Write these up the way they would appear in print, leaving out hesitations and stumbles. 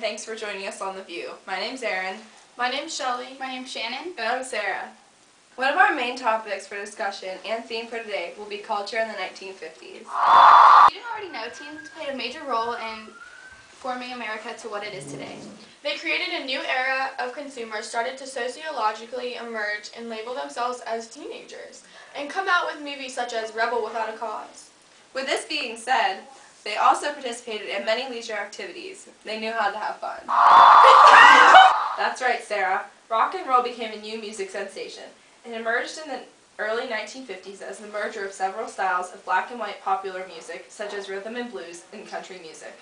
thanks for joining us on The View. My name's Erin. My name's Shelly. My name's Shannon. And I'm Sarah. One of our main topics for discussion and theme for today will be culture in the 1950s. You didn't already know, teens played a major role in forming America to what it is today. They created a new era of consumers, started to sociologically emerge and label themselves as teenagers, and come out with movies such as Rebel Without a Cause. With this being said, they also participated in many leisure activities. They knew how to have fun. That's right, Sarah. Rock and roll became a new music sensation. It emerged in the early 1950s as the merger of several styles of black and white popular music, such as rhythm and blues and country music.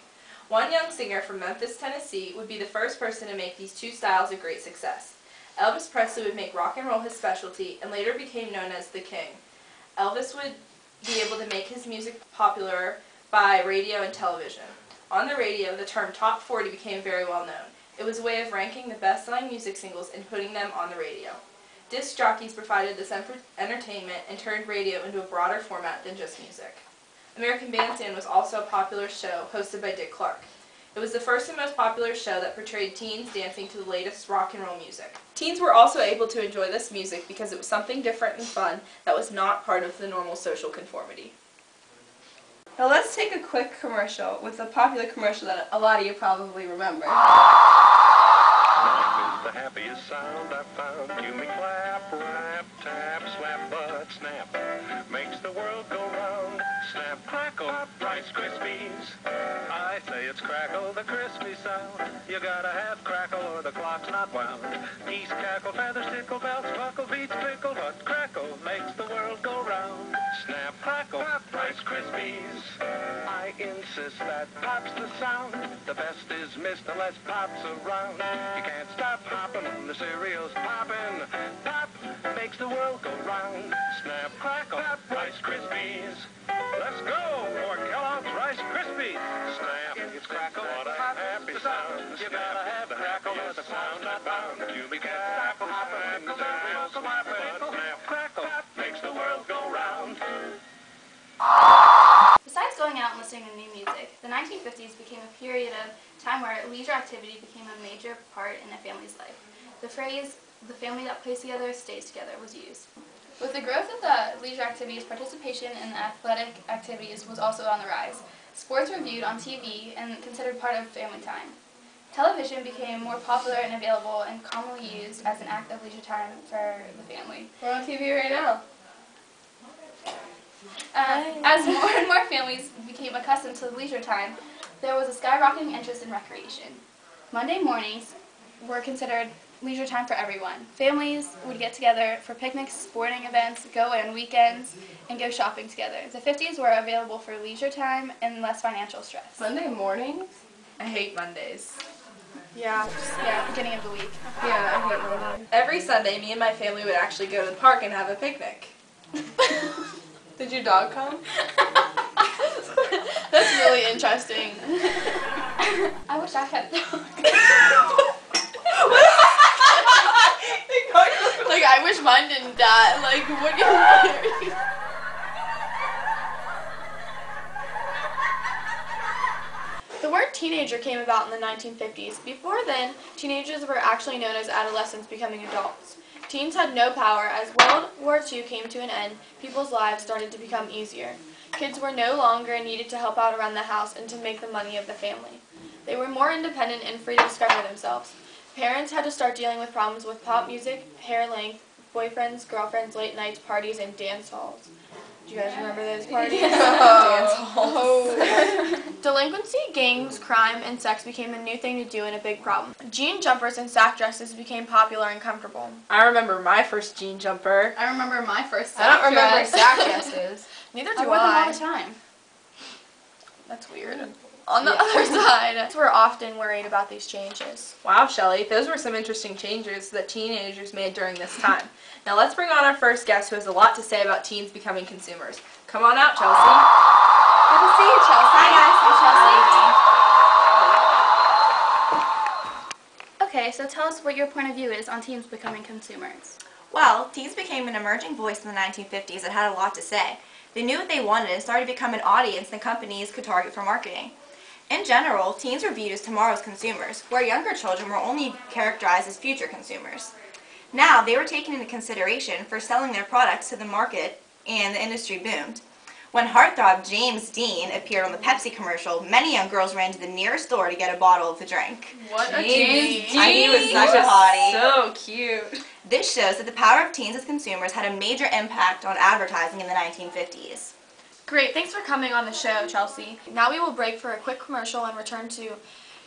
One young singer from Memphis, Tennessee, would be the first person to make these two styles a great success. Elvis Presley would make rock and roll his specialty and later became known as the King. Elvis would be able to make his music popular by radio and television. On the radio, the term Top 40 became very well known. It was a way of ranking the best-selling music singles and putting them on the radio. Disc jockeys provided this entertainment and turned radio into a broader format than just music. American Bandstand was also a popular show hosted by Dick Clark. It was the first and most popular show that portrayed teens dancing to the latest rock and roll music. Teens were also able to enjoy this music because it was something different and fun that was not part of the normal social conformity. Now let's take a quick commercial with a popular commercial that a lot of you probably remember. The happiest sound I've found. You me clap, rap, tap, slap, but snap. Makes the world go round. Snap, crackle, Rice Krispies. I say it's crackle, the crispy sound. You gotta have crackle or the clock's not wound. Geese cackle, feathers tickle, bells buckle, beats pickle, but crackle makes the world go round. Snap, crackle, Rice Krispies. I insist that pop's the sound. The best is missed unless pop's around. You can't stop hopping when the cereal's popping. Pop makes the world go round. Snap, crackle, Rice Krispies. Let's go for Kellogg's Rice Krispies. Snap, it's crackle, what a happy sound. You gotta have the crackle or the sound not bound. You be can't stop hopping when the cereal's popping. Snap, crackle makes the world go round. Besides going out and listening to new music, the 1950s became a period of time where leisure activity became a major part in a family's life. The phrase, "the family that plays together stays together," was used. With the growth of the leisure activities, participation in athletic activities was also on the rise. Sports were viewed on TV and considered part of family time. Television became more popular and available and commonly used as an act of leisure time for the family. We're on TV right now. As more and more families became accustomed to leisure time, there was a skyrocketing interest in recreation. Monday mornings were considered leisure time for everyone. Families would get together for picnics, sporting events, go on weekends, and go shopping together. The 50s were available for leisure time and less financial stress. Monday mornings? I hate Mondays. Yeah. Yeah, beginning of the week. Yeah, I hate Mondays. Every Sunday, me and my family would actually go to the park and have a picnic. Did your dog come? That's really interesting. I wish I had a dog. Like, I wish mine didn't die. Like, what do you mean? The word teenager came about in the 1950s. Before then, teenagers were actually known as adolescents becoming adults. Teens had no power. As World War II came to an end, people's lives started to become easier. Kids were no longer needed to help out around the house and to make the money of the family. They were more independent and free to discover themselves. Parents had to start dealing with problems with pop music, hair length, boyfriends, girlfriends, late nights, parties, and dance halls. Do you guys remember those parties? Dance halls. Delinquency, gangs, crime, and sex became a new thing to do and a big problem. Jean jumpers and sack dresses became popular and comfortable. I remember my first jean jumper. I remember my first I don't remember dress. sack dresses. Neither I do wore them all I. the time. That's weird. On the other side, we're often worried about these changes. Wow, Shelly, those were some interesting changes that teenagers made during this time. Now let's bring on our first guest who has a lot to say about teens becoming consumers. Come on out, Chelsea. Good to see you, Chelsea. Hi, guys. I'm Chelsea. Okay, so tell us what your point of view is on teens becoming consumers. Well, teens became an emerging voice in the 1950s that had a lot to say. They knew what they wanted and started to become an audience that companies could target for marketing. In general, teens were viewed as tomorrow's consumers, where younger children were only characterized as future consumers. Now, they were taken into consideration for selling their products to the market, and the industry boomed. When heartthrob James Dean appeared on the Pepsi commercial, many young girls ran to the nearest store to get a bottle of the drink. What a James Dean. He was such a hottie. So cute. This shows that the power of teens as consumers had a major impact on advertising in the 1950s. Great, thanks for coming on the show, Chelsea. Now we will break for a quick commercial and return to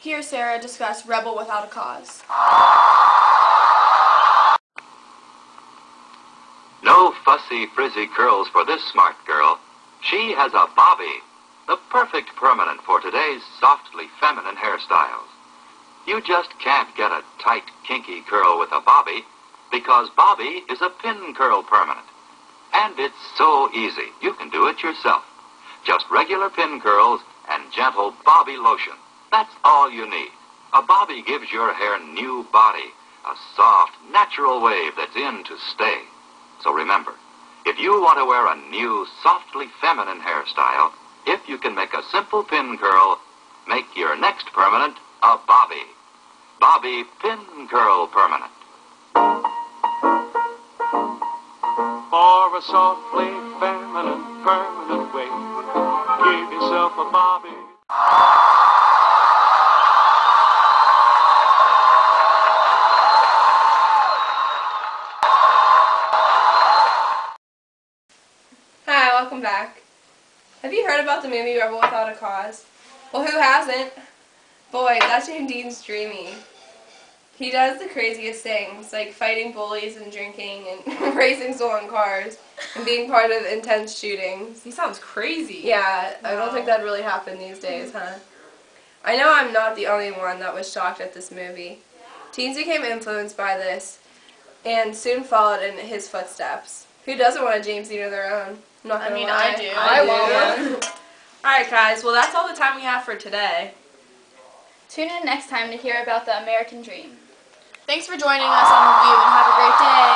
hear Sarah discuss Rebel Without a Cause. No fussy, frizzy curls for this smart girl. She has a bobby, the perfect permanent for today's softly feminine hairstyles. You just can't get a tight, kinky curl with a bobby because bobby is a pin curl permanent. And it's so easy, you can do it yourself. Just regular pin curls and gentle bobby lotion. That's all you need. A bobby gives your hair new body, a soft, natural wave that's in to stay. So remember, if you want to wear a new, softly feminine hairstyle, if you can make a simple pin curl, make your next permanent a bobby. Bobby Pin Curl Permanent. For a softly feminine permanent wave, give yourself a bobby. Hi, welcome back. Have you heard about the movie Rebel Without a Cause? Well, who hasn't? Boy, that's James Dean's dreamy. He does the craziest things, like fighting bullies and drinking and racing stolen cars and being part of intense shootings. He sounds crazy. Yeah, I don't think that'd really happen these days, huh? I know I'm not the only one that was shocked at this movie. Teens became influenced by this and soon followed in his footsteps. Who doesn't want a James Dean of their own? I'm not gonna lie. I do. I want one. Alright guys, well that's all the time we have for today. Tune in next time to hear about the American Dream. Thanks for joining us on Review and have a great day.